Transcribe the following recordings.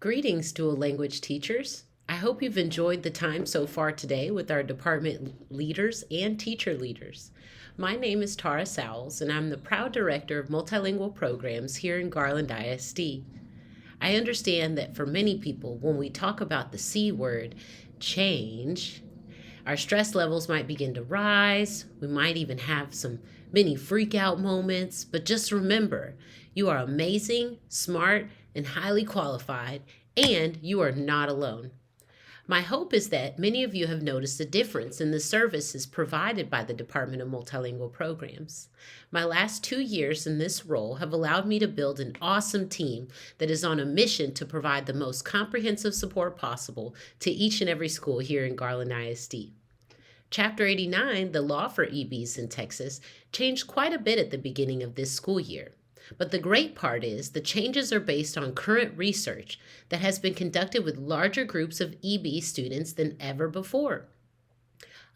Greetings, dual language teachers. I hope you've enjoyed the time so far today with our department leaders and teacher leaders. My name is Tara Sowles, and I'm the proud director of multilingual programs here in Garland ISD. I understand that for many people, when we talk about the C word, change, our stress levels might begin to rise. We might even have some mini freak out moments, but just remember, you are amazing, smart, and highly qualified, and you are not alone. My hope is that many of you have noticed a difference in the services provided by the Department of Multilingual Programs. My last 2 years in this role have allowed me to build an awesome team that is on a mission to provide the most comprehensive support possible to each and every school here in Garland ISD. Chapter 89, the law for EBs in Texas, changed quite a bit at the beginning of this school year. But the great part is the changes are based on current research that has been conducted with larger groups of EB students than ever before.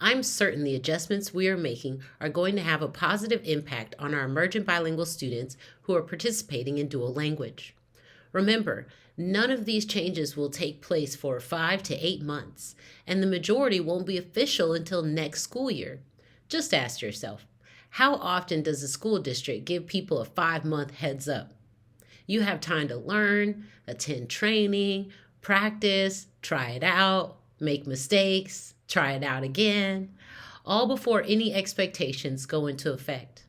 I'm certain the adjustments we are making are going to have a positive impact on our emergent bilingual students who are participating in dual language. Remember, none of these changes will take place for 5 to 8 months, and the majority won't be official until next school year. Just ask yourself, how often does a school district give people a 5-month heads up? You have time to learn, attend training, practice, try it out, make mistakes, try it out again, all before any expectations go into effect.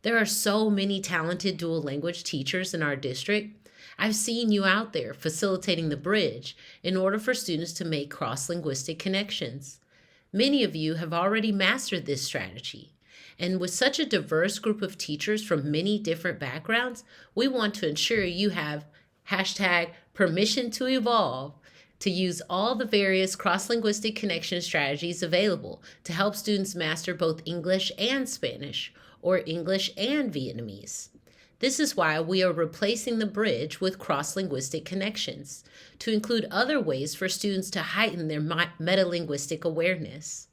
There are so many talented dual language teachers in our district. I've seen you out there facilitating the bridge in order for students to make cross-linguistic connections. Many of you have already mastered this strategy. And with such a diverse group of teachers from many different backgrounds, we want to ensure you have #permission to evolve to use all the various cross-linguistic connection strategies available to help students master both English and Spanish, or English and Vietnamese. This is why we are replacing the bridge with cross-linguistic connections to include other ways for students to heighten their metalinguistic awareness,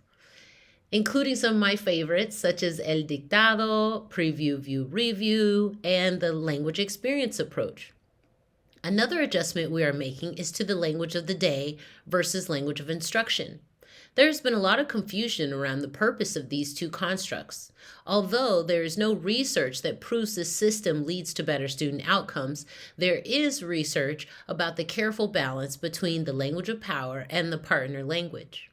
including some of my favorites such as El Dictado, Preview, View, Review, and the language experience approach. Another adjustment we are making is to the language of the day versus language of instruction. There has been a lot of confusion around the purpose of these two constructs. Although there is no research that proves this system leads to better student outcomes, there is research about the careful balance between the language of power and the partner language.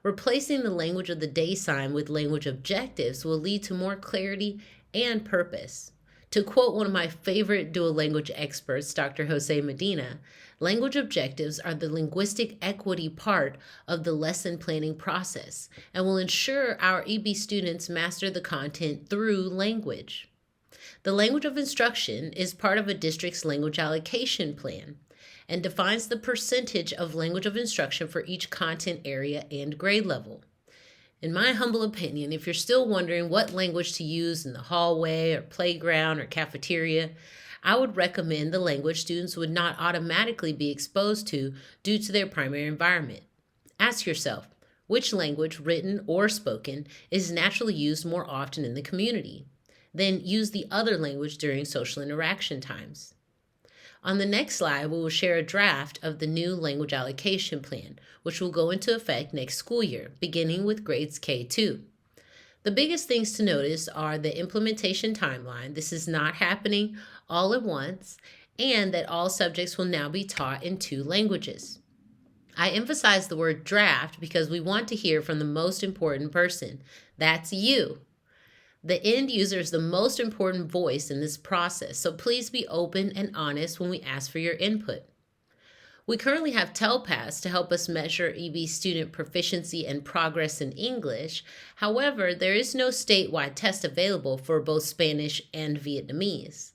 Replacing the language of the day sign with language objectives will lead to more clarity and purpose. To quote one of my favorite dual language experts, Dr. Jose Medina, language objectives are the linguistic equity part of the lesson planning process and will ensure our EB students master the content through language. The language of instruction is part of a district's language allocation plan and defines the percentage of language of instruction for each content area and grade level. In my humble opinion, if you're still wondering what language to use in the hallway or playground or cafeteria, I would recommend the language students would not automatically be exposed to due to their primary environment. Ask yourself, which language, written or spoken, is naturally used more often in the community? Then use the other language during social interaction times. On the next slide, we will share a draft of the new language allocation plan, which will go into effect next school year, beginning with grades K2. The biggest things to notice are the implementation timeline. This is not happening all at once, and that all subjects will now be taught in 2 languages. I emphasize the word draft because we want to hear from the most important person. That's you. The end user is the most important voice in this process, so please be open and honest when we ask for your input. We currently have Telpass to help us measure EB student proficiency and progress in English. However, there is no statewide test available for both Spanish and Vietnamese.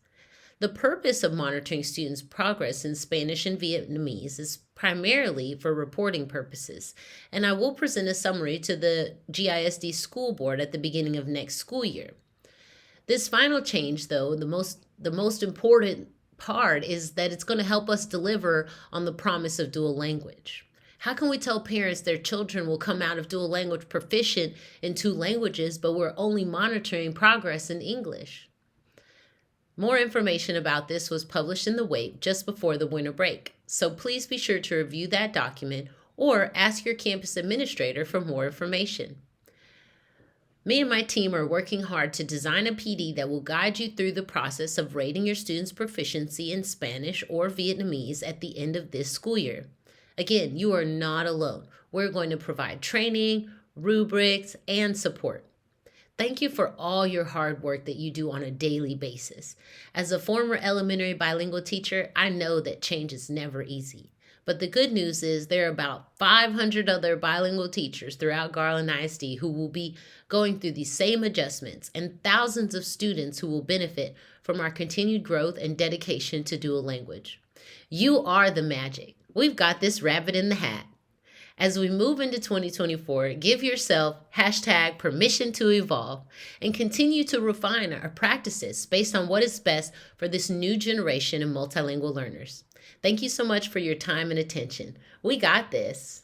The purpose of monitoring students' progress in Spanish and Vietnamese is primarily for reporting purposes, and I will present a summary to the GISD school board at the beginning of next school year. This final change, though, the most important part is that it's going to help us deliver on the promise of dual language. How can we tell parents their children will come out of dual language proficient in 2 languages, but we're only monitoring progress in English? More information about this was published in the WAPE just before the winter break, so please be sure to review that document or ask your campus administrator for more information. Me and my team are working hard to design a PD that will guide you through the process of rating your students' proficiency in Spanish or Vietnamese at the end of this school year. Again, you are not alone. We're going to provide training, rubrics, and support. Thank you for all your hard work that you do on a daily basis. As a former elementary bilingual teacher, I know that change is never easy. But the good news is there are about 500 other bilingual teachers throughout Garland ISD who will be going through these same adjustments, and thousands of students who will benefit from our continued growth and dedication to dual language. You are the magic. We've got this rabbit in the hat. As we move into 2024, give yourself #permission to evolve and continue to refine our practices based on what is best for this new generation of multilingual learners. Thank you so much for your time and attention. We got this.